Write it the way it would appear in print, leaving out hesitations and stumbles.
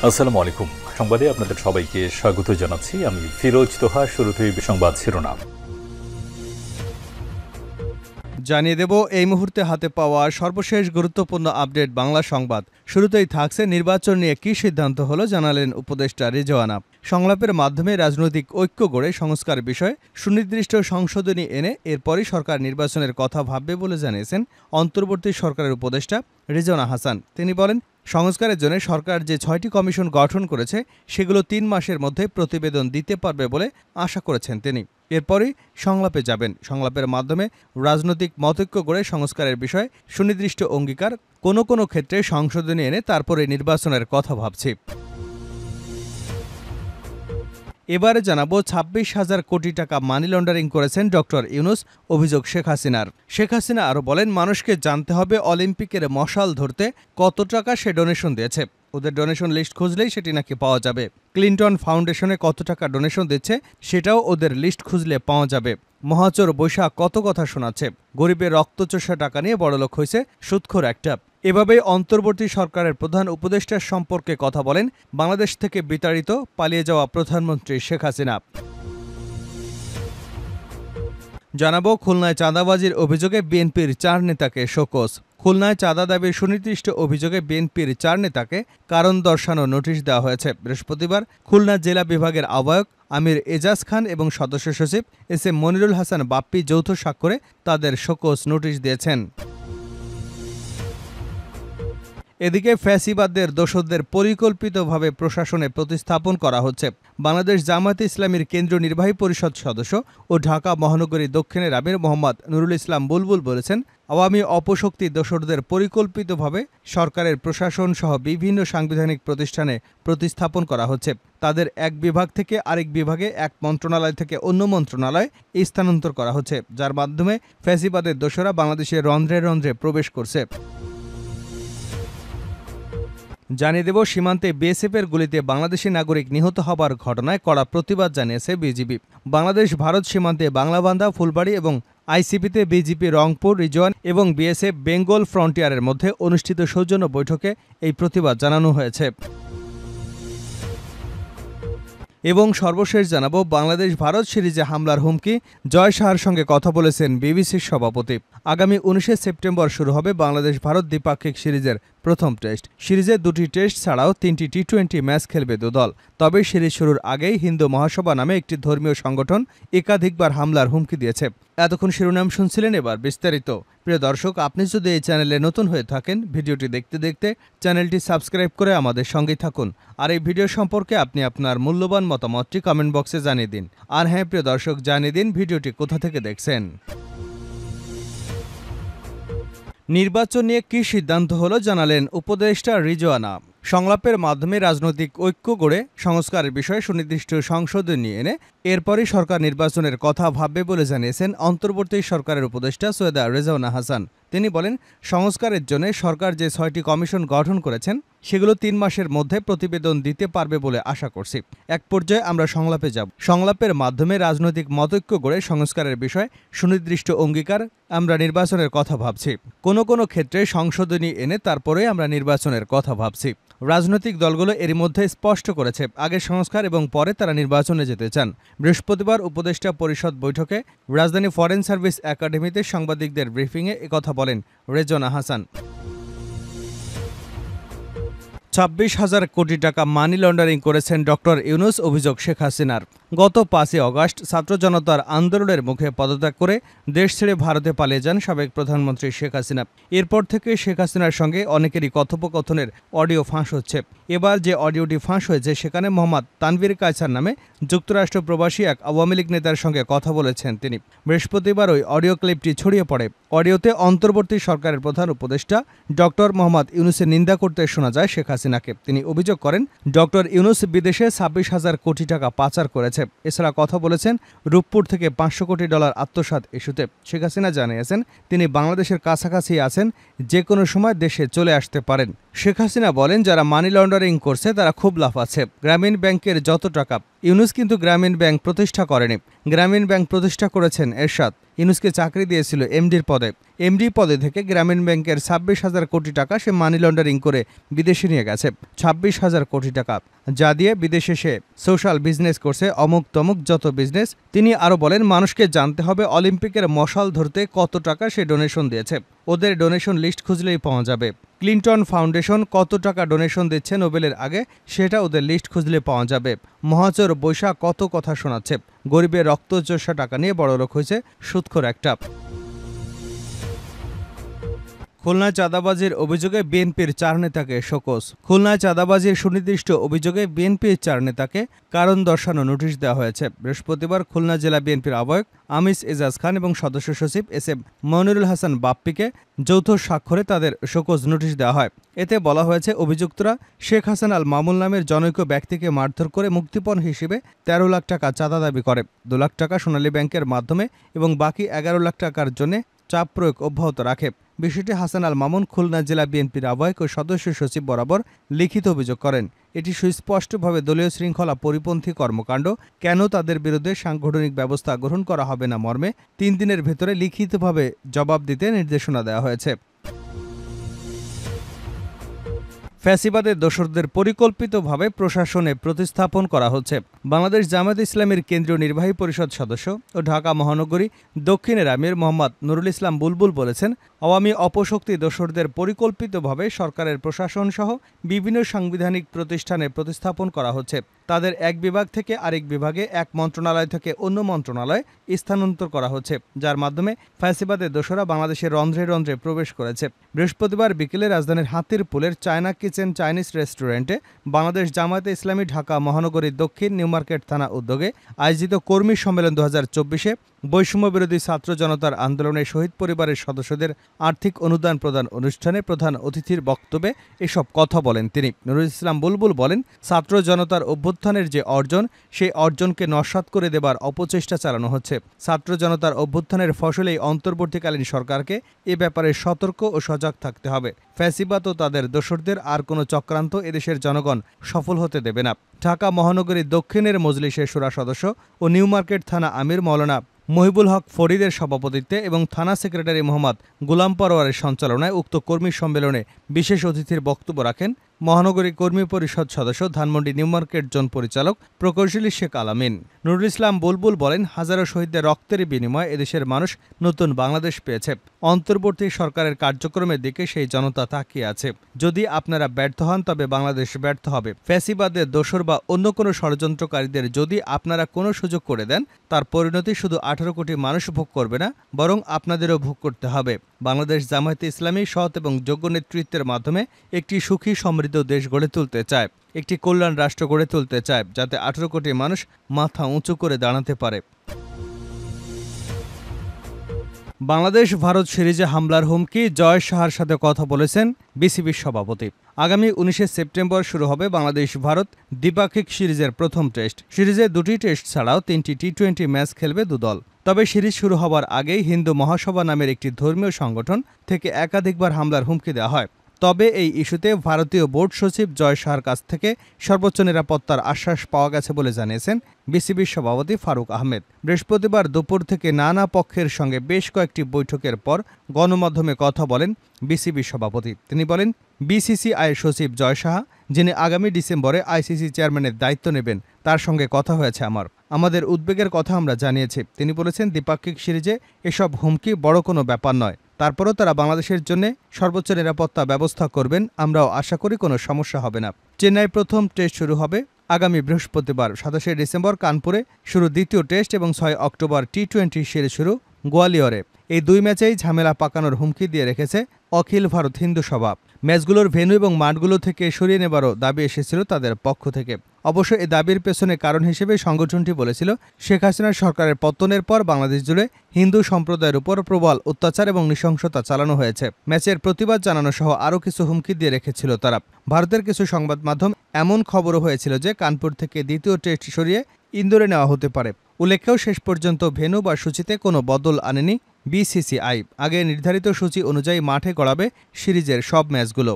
আসসালামু আলাইকুম। সংবাদে আপনাদের সবাইকে স্বাগত জানাচ্ছি। আমি ফিরোজ তোহা। শুরুতেই সংবাদ শিরোনাম জানিয়ে দেব এই মুহূর্তে হাতে পাওয়া সর্বশেষ গুরুত্বপূর্ণ আপডেট বাংলা সংবাদ। শুরুতেই থাকছে নির্বাচন নিয়ে কী সিদ্ধান্ত হলো জানালেন উপদেষ্টা রিজওয়ানা। সংলাপের মাধ্যমে রাজনৈতিক ঐক্য গড়ে সংস্কার বিষয়ে সুনির্দিষ্ট সংশোধনী এনে এরপরই সরকার নির্বাচনের কথা ভাববে বলে জানিয়েছেন অন্তর্বর্তী সরকারের উপদেষ্টা রিজওয়ানা হাসান। তিনি বলেন, সংস্কারের জন্য সরকার যে ৬টি কমিশন গঠন করেছে সেগুলো ৩ মাসের মধ্যে প্রতিবেদন দিতে পারবে বলে আশা করেছেন তিনি। এরপরই সংলাপে যাবেন। সংলাপের মাধ্যমে রাজনৈতিক মতৈক্য গড়ে সংস্কারের বিষয়ে সুনির্দিষ্ট অঙ্গীকার, কোনো কোনো ক্ষেত্রে সংশোধনী এনে তারপরে নির্বাচনের কথা ভাবছি। এবারে জানাবো ২৬,০০০ কোটি টাকা মানি লন্ডারিং করেছেন ডক্টর ইউনূস, অভিযোগ শেখ হাসিনার। শেখ হাসিনা আরও বলেন, মানুষকে জানতে হবে অলিম্পিকের মশাল ধরতে কত টাকা সে ডোনেশন দিয়েছে। ওদের ডোনেশন লিস্ট খুঁজলেই সেটি নাকি পাওয়া যাবে। ক্লিন্টন ফাউন্ডেশনে কত টাকা ডোনেশন দিচ্ছে সেটাও ওদের লিস্ট খুঁজলে পাওয়া যাবে। মহাচোর বৈশাখ কত কথা শোনাচ্ছে। গরিবের রক্তচোষা টাকা নিয়ে বড়লোক হয়েছে সুদখোর একটা। এভাবেই অন্তর্বর্তী সরকারের প্রধান উপদেষ্টার সম্পর্কে কথা বলেন বাংলাদেশ থেকে বিতাড়িত পালিয়ে যাওয়া প্রধানমন্ত্রী শেখ হাসিনা। জানাবো, খুলনায় চাঁদাবাজির অভিযোগে বিএনপির ৪ নেতাকে শোকজ। খুলনায় চাঁদা দাবির সুনির্দিষ্ট অভিযোগে বিএনপির ৪ নেতাকে কারণ দর্শানোর নোটিশ দেওয়া হয়েছে। বৃহস্পতিবার খুলনা জেলা বিভাগের আহ্বায়ক আমির এজাজ খান এবং সদস্য সচিব এস এম মনিরুল হাসান বাপ্পি যৌথ স্বাক্ষরে তাদের শোকজ নোটিশ দিয়েছেন। এদিকে ফ্যাসিবাদদের দোসরদের পরিকল্পিতভাবে প্রশাসনে প্রতিস্থাপন করা হচ্ছে। বাংলাদেশ জামায়াতে ইসলামীর কেন্দ্রীয় নির্বাহী পরিষদ সদস্য ও ঢাকা মহানগরী দক্ষিণের আমির মোহাম্মদ নুরুল ইসলাম বুলবুল বলেছেন, আওয়ামী অপশক্তি দোসরদের পরিকল্পিতভাবে সরকারের প্রশাসন সহ বিভিন্ন সাংবিধানিক প্রতিষ্ঠানে প্রতিস্থাপন করা হচ্ছে। তাদের এক বিভাগ থেকে আরেক বিভাগে, এক মন্ত্রণালয় থেকে অন্য মন্ত্রণালয়ে স্থানান্তর করা হচ্ছে, যার মাধ্যমে ফ্যাসিবাদের দোসররা বাংলাদেশের রন্ধ্রে রন্ধ্রে প্রবেশ করছে। জানিয়ে দেব, সীমান্তে বিএসএফের গুলিতে বাংলাদেশি নাগরিক নিহত হবার ঘটনায় কড়া প্রতিবাদ জানিয়েছে বিজিবি। বাংলাদেশ ভারত সীমান্তে বাংলাবান্ধা, ফুলবাড়ি এবং আইসিপিতে বিজিপি রংপুর রিজিয়ন এবং বিএসএফ বেঙ্গল ফ্রন্টিয়ারের মধ্যে অনুষ্ঠিত সৌজন্য বৈঠকে এই প্রতিবাদ জানানো হয়েছে। এবং সর্বশেষ জানাবো, বাংলাদেশ ভারত সিরিজে হামলার হুমকি, জয় শাহর সঙ্গে কথা বলেছেন বিবিসির সভাপতি। আগামী ১৯ সেপ্টেম্বর শুরু হবে বাংলাদেশ ভারত দ্বিপাক্ষিক সিরিজের প্রথম টেস্ট। সিরিজে ২টি টেস্ট ছাড়াও ৩টি টি-২০ ম্যাচ খেলবে দুদল। তবে সিরিজ শুরুর আগেই হিন্দু মহাসভা নামে একটি ধর্মীয় সংগঠন একাধিকবার হামলার হুমকি দিয়েছে। এতক্ষণ শিরোনাম শুনছিলেন, এবার বিস্তারিত। প্রিয় দর্শক, আপনি যদি এই চ্যানেলে নতুন হয়ে থাকেন, ভিডিওটি দেখতে দেখতে চ্যানেলটি সাবস্ক্রাইব করে আমাদের সঙ্গেই থাকুন। আর এই ভিডিও সম্পর্কে আপনি আপনার মূল্যবান মতামতটি কমেন্ট বক্সে জানিয়ে দিন। আর হ্যাঁ প্রিয় দর্শক, জানিয়ে দিন ভিডিওটি কোথা থেকে দেখছেন। নির্বাচন নিয়ে কী সিদ্ধান্ত হলো জানালেন উপদেষ্টা রিজওয়ানা। সংলাপের মাধ্যমে রাজনৈতিক ঐক্য গড়ে সংস্কারের বিষয়ে সুনির্দিষ্ট সংশোধনী এনে এরপরই সরকার নির্বাচনের কথা ভাববে বলে জানিয়েছেন অন্তর্বর্তী সরকারের উপদেষ্টা সৈয়দা রিজওয়ানা হাসান। তিনি বলেন, সংস্কারের জন্য সরকার যে ৬টি কমিশন গঠন করেছেন সেগুলো ৩ মাসের মধ্যে প্রতিবেদন দিতে পারবে বলে আশা করছি। এক পর্যায়ে আমরা সংলাপে যাব। সংলাপের মাধ্যমে রাজনৈতিক মতৈক্য গড়ে সংস্কারের বিষয়ে সুনির্দিষ্ট অঙ্গীকার, আমরা নির্বাচনের কথা ভাবছি। কোনো কোনো ক্ষেত্রে সংশোধনী এনে তারপরে আমরা নির্বাচনের কথা ভাবছি। রাজনৈতিক দলগুলো এরই মধ্যে স্পষ্ট করেছে আগে সংস্কার এবং পরে তারা নির্বাচনে যেতে চান। বৃহস্পতিবার উপদেষ্টা পরিষদ বৈঠকে রাজধানী ফরেন সার্ভিস একাডেমিতে সাংবাদিকদের ব্রিফিংয়ে একথা বলেন রিজওয়ানা হাসান। ২৬,০০০ কোটি টাকা মানি লন্ডারিং করেছেন ডক্টর ইউনূস, অভিযোগ শেখ হাসিনার। গত ৫ই অগাস্ট ছাত্র জনতার আন্দোলনের মুখে পদত্যাগ করে দেশ ছেড়ে ভারতে পালিয়ে যান সাবেক প্রধানমন্ত্রী শেখ হাসিনা। এরপর থেকে শেখ হাসিনার সঙ্গে অনেকেরই কথোপকথনের অডিও ফাঁস হচ্ছে। এবার যে অডিওটি ফাঁস হয়েছে সেখানে মোহাম্মদ তানভীর কায়সার নামে যুক্তরাষ্ট্র প্রবাসী এক আওয়ামী লীগ নেতার সঙ্গে কথা বলেছেন তিনি। বৃহস্পতিবার ওই অডিও ক্লিপটি ছড়িয়ে পড়ে। অডিওতে অন্তর্বর্তী সরকারের প্রধান উপদেষ্টা ডক্টর মোহাম্মদ ইউনূসের নিন্দা করতে শোনা যায় শেখ হাসিনাকে। তিনি অভিযোগ করেন, ডক্টর ইউনূস বিদেশে ২৬,০০০ কোটি টাকা পাচার করেছে। এছাড়া কথা বলেছেন রূপপুর থেকে $৫০০ কোটি আত্মসাৎ ইস্যুতে। শেখ হাসিনা জানিয়েছেন তিনি বাংলাদেশের কাছাকাছি আছেন, যে কোনো সময় দেশে চলে আসতে পারেন। শেখ হাসিনা বলেন, যারা মানি লন্ডারিং করছে তারা খুব লাফাচ্ছে। গ্রামীণ ব্যাংকের যত টাকা, ইউনূস কিন্তু গ্রামীণ ব্যাংক প্রতিষ্ঠা করেনি। গ্রামীণ ব্যাংক প্রতিষ্ঠা করেছেন এরশাদ। ইউনূসকে চাকরি দিয়েছিল এমডির পদে। এমডি পদে থেকে গ্রামীণ ব্যাংকের 26,000 কোটি টাকা সে মানি লন্ডারিং করে বিদেশে নিয়ে গেছে। 26,000 কোটি টাকা, যা দিয়ে বিদেশে সে সোশ্যাল বিজনেস করছে, অমুক তমুক যত বিজনেস। তিনি আরও বলেন, মানুষকে জানতে হবে অলিম্পিকের মশাল ধরতে কত টাকা সে ডোনেশন দিয়েছে। ওদের ডোনেশন লিস্ট খুঁজলেই পাওয়া যাবে। ক্লিন্টন ফাউন্ডেশন কত টাকা ডোনেশন দিচ্ছে নোবেলের আগে, সেটা ওদের লিস্ট খুঁজলে পাওয়া যাবে। মহাচর বৈশা কত কথা শোনাচ্ছে, গরিবের রক্তচোষা টাকা নিয়ে বড়লোক হয়েছে সুদখোর একটা। খুলনায় চাঁদাবাজির অভিযোগে বিএনপির 4 নেতাকে শোকজ। খুলনায় চাঁদাবাজির সুনির্দিষ্ট অভিযোগে বিএনপির 4 নেতাকে কারণ দর্শানো নোটিশ দেওয়া হয়েছে। বৃহস্পতিবার খুলনা জেলা বিএনপির আহ্বায়ক আমিস এজাজ খান এবং সদস্য সচিব এস.এম. মনিরুল হাসান বাপ্পিকে যৌথ স্বাক্ষরে তাদের শোকজ নোটিশ দেওয়া হয়। এতে বলা হয়েছে, অভিযুক্তরা শেখ হাসান আল মামুন নামের জনৈক ব্যক্তিকে মারধর করে মুক্তিপণ হিসেবে 13 লাখ টাকা চাঁদা দাবি করে। 2 লাখ টাকা সোনালী ব্যাংকের মাধ্যমে এবং বাকি 11 লাখ টাকার জন্য চাপ প্রয়োগ অব্যাহত রাখে। বিষয়টি হাসান আল মামুন খুলনা জেলা বিএনপির আহ্বায়ক ও সদস্য সচিব বরাবর লিখিত অভিযোগ করেন। এটি সুস্পষ্টভাবে দলীয় শৃঙ্খলা পরিপন্থী কর্মকাণ্ড। কেন তাদের বিরুদ্ধে সাংগঠনিক ব্যবস্থা গ্রহণ করা হবে না মর্মে 3 দিনের ভেতরে লিখিতভাবে জবাব দিতে নির্দেশনা দেওয়া হয়েছে। ফ্যাসিবাদের দোসরদের পরিকল্পিতভাবে প্রশাসনে প্রতিস্থাপন করা হচ্ছে। বাংলাদেশ জামায়াতে ইসলামীর কেন্দ্রীয় নির্বাহী পরিষদ সদস্য ও ঢাকা মহানগরী দক্ষিণের আমির মোহাম্মদ নুরুল ইসলাম বুলবুল বলেছেন, আওয়ামী অপশক্তি দোসরদের পরিকল্পিতভাবে সরকারের প্রশাসন সহ বিভিন্ন সাংবিধানিক প্রতিষ্ঠানে প্রতিস্থাপন করা হচ্ছে। তাদের এক বিভাগ থেকে আরেক বিভাগে, এক মন্ত্রণালয় থেকে অন্য মন্ত্রণালয়ে স্থানান্তর করা হচ্ছে, যার মাধ্যমে ফ্যাসিবাদের দোসররা বাংলাদেশের রন্ধ্রে রন্ধ্রে প্রবেশ করেছে। বৃহস্পতিবার বিকেলে রাজধানীর হাতিরপুলের চায়না কিচেন চাইনিজ রেস্টুরেন্টে বাংলাদেশ জামায়াতে ইসলামী ঢাকা মহানগরীর দক্ষিণ নিউ মার্কেট থানা উদ্যোগে আয়োজিত কর্মী সম্মেলন 2024-এ বৈষম্য বিরোধী ছাত্র জনতার আন্দোলনে শহীদ পরিবারের সদস্যদের আর্থিক অনুদান প্রদান অনুষ্ঠানে প্রধান অতিথির বক্তব্যে এসব কথা বলেন তিনি। নুরুল ইসলাম বুলবুল বলেন, ছাত্র জনতার অভ্যুত্থানের যে অর্জন, সেই অর্জনকে নস্যাৎ করে দেবার অপচেষ্টা চালানো হচ্ছে। ছাত্র জনতার অভ্যুত্থানের ফসলেই অন্তর্বর্তীকালীন সরকারকে এ ব্যাপারে সতর্ক ও সজাগ থাকতে হবে। ফ্যাসিবাদ ও তাদের দোসরদের আর কোনো চক্রান্ত এদেশের জনগণ সফল হতে দেবে না। ঢাকা মহানগরীর দক্ষিণের মজলিসের শুরা সদস্য ও নিউ মার্কেট থানা আমির মাওলানা মহিবুল হক ফরিদের সভাপতিত্বে এবং থানা সেক্রেটারি মোহাম্মদ গোলাম পরোয়ারের সঞ্চালনায় উক্ত কর্মী সম্মেলনে বিশেষ অতিথির বক্তব্য রাখেন মহানগরী কর্মী পরিষদ সদস্য ধানমন্ডি নিউ মার্কেট জোন পরিচালক প্রকৌশলী শেখ আলামিন। নুরুল ইসলাম বুলবুল বলেন, হাজারো শহীদদের রক্তের বিনিময়ে এদেশের মানুষ নতুন বাংলাদেশ পেয়েছে। অন্তর্বর্তী সরকারের কার্যক্রমের দিকে সেই জনতা তাকিয়ে আছে। যদি আপনারা ব্যর্থ হন, তবে বাংলাদেশ ব্যর্থ হবে। ফ্যাসিবাদের দোসর বা অন্য কোনো ষড়যন্ত্রকারীদের যদি আপনারা কোনো সুযোগ করে দেন, তার পরিণতি শুধু 18 কোটি মানুষ ভোগ করবে না, বরং আপনাদেরও ভোগ করতে হবে। বাংলাদেশ জামায়াতে ইসলামী সৎ এবং যোগ্য নেতৃত্বের মাধ্যমে একটি সুখী সমৃদ্ধ দেশ গড়ে তুলতে চায়, একটি কল্যাণ রাষ্ট্র গড়ে তুলতে চায়, যাতে 18 কোটি মানুষ মাথা উঁচু করে দাঁড়াতে পারে। বাংলাদেশ ভারত সিরিজে হামলার হুমকি, জয় শাহর সাথে কথা বলেছেন বিসিবির সভাপতি। আগামী 19 সেপ্টেম্বর শুরু হবে বাংলাদেশ ভারত দ্বিপাক্ষিক সিরিজের প্রথম টেস্ট। সিরিজে 2টি টেস্ট ছাড়াও 3টি টি-20 ম্যাচ খেলবে 2 দল। তবে সিরিজ শুরু হবার আগেই হিন্দু মহাসভা নামের একটি ধর্মীয় সংগঠন থেকে একাধিকবার হামলার হুমকি দেওয়া হয়। তবে এই ইস্যুতে ভারতীয় বোর্ড সচিব জয় শাহর কাছ থেকে সর্বোচ্চ নিরাপত্তার আশ্বাস পাওয়া গেছে বলে জানিয়েছেন বিসিবির সভাপতি ফারুক আহমেদ। বৃহস্পতিবার দুপুর থেকে নানা পক্ষের সঙ্গে বেশ কয়েকটি বৈঠকের পর গণমাধ্যমে কথা বলেন বিসিবির সভাপতি। তিনি বলেন, বিসিসিআইয়ের সচিব জয় শাহ, যিনি আগামী ডিসেম্বরে আইসিসি চেয়ারম্যানের দায়িত্ব নেবেন, তার সঙ্গে কথা হয়েছে আমাদের উদ্বেগের কথা আমরা জানিয়েছি। তিনি বলেছেন, দ্বিপাক্ষিক সিরিজে এসব হুমকি বড় কোনো ব্যাপার নয়। তারপরও তারা বাংলাদেশের জন্য সর্বোচ্চ নিরাপত্তা ব্যবস্থা করবেন। আমরাও আশা করি কোনো সমস্যা হবে না। চেন্নাই প্রথম টেস্ট শুরু হবে আগামী বৃহস্পতিবার। 27 ডিসেম্বর কানপুরে শুরু দ্বিতীয় টেস্ট এবং 6 অক্টোবর টি-20 সিরিজ শুরু গোয়ালিয়রে। এই 2 ম্যাচেই ঝামেলা পাকানোর হুমকি দিয়ে রেখেছে অখিল ভারত হিন্দু সভা। ম্যাচগুলোর ভেন্যু এবং মাঠগুলো থেকে সরিয়ে নেবারও দাবি এসেছিল তাদের পক্ষ থেকে। অবশ্য এই দাবির পেছনে কারণ হিসেবে সংগঠনটি বলেছিল, শেখ হাসিনার সরকারের পতনের পর বাংলাদেশ জুড়ে হিন্দু সম্প্রদায়ের উপর প্রবল অত্যাচার এবং নৃশংসতা চালানো হয়েছে। ম্যাচের প্রতিবাদ জানানো সহ আরও কিছু হুমকি দিয়ে রেখেছিল তারা। ভারতের কিছু সংবাদ মাধ্যম এমন খবরও হয়েছিল যে কানপুর থেকে দ্বিতীয় টেস্ট সরিয়ে ইন্দোরে নেওয়া হতে পারে। উল্লেখ্য, শেষ পর্যন্ত ভেন্যু বা সূচিতে কোনো বদল আনেনি বিসিসিআই। আগে নির্ধারিত সূচি অনুযায়ী মাঠে গড়াবে সিরিজের সব ম্যাচগুলো।